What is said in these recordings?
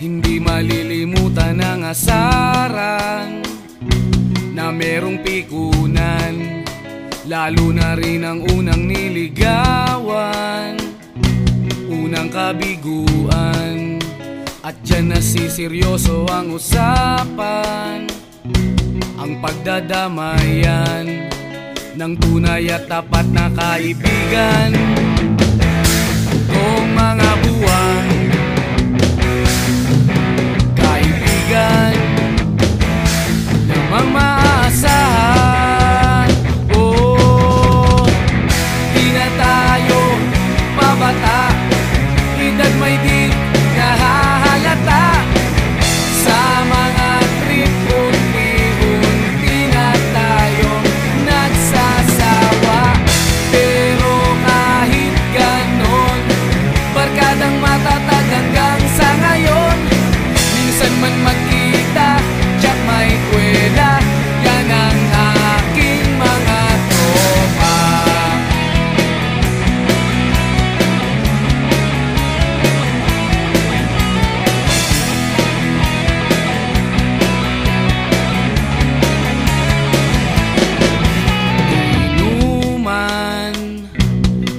Hindi malilimutan ang asaran na merong pikunan, lalo na rin ang unang niligawan, unang kabiguan. At dyan nasiseryoso ang usapan, ang pagdadamayan ng tunay at tapat na kaibigan. Kung mga buwan, kaibigan namang maaasahan. Oh, di na tayo pabata, edad may di nahahalata. Sa mga trip, unti-unti na tayo nagsasawa. Pero kahit ganon, barkadang matatag hanggang sa ngayon. Minsan man magkita, tsak may kwela, yan ang aking mga tropa. Inuman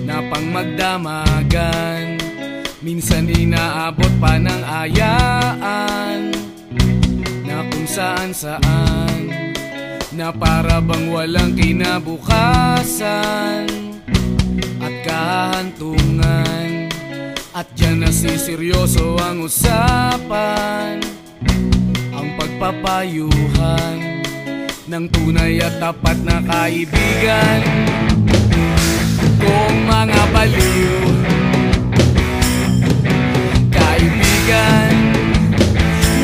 na pang magdamagan, minsan inaabot pa ng ayaan, na kung saan-saan, na para bang walang kinabukasan at kahantungan. At dyan nasiseryoso ang usapan, ang pagpapayuhan ng tunay at tapat na kaibigan. Kung mga baliw, kaibigan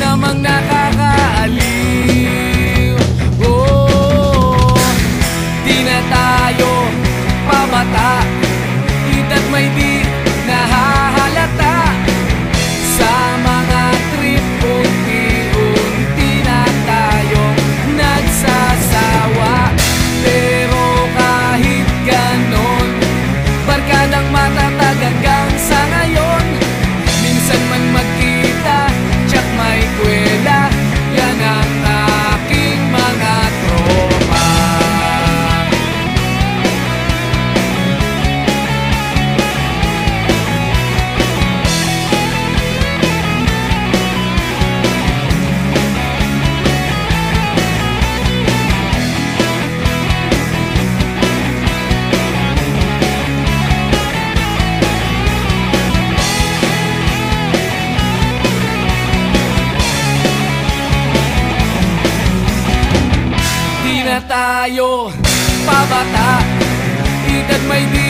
namang nakakaaliw. Oh, di na tayo pabata, edad may di nahahalata. Sa mga trip, unti-unti na tayo nagsasawa. Pero kahit ganon, barkadang matatag hanggang sa ngayon. Minsan man magkita, tsak may kwela, yan ang aking mga tropa. Di na tayo pabata, edad may di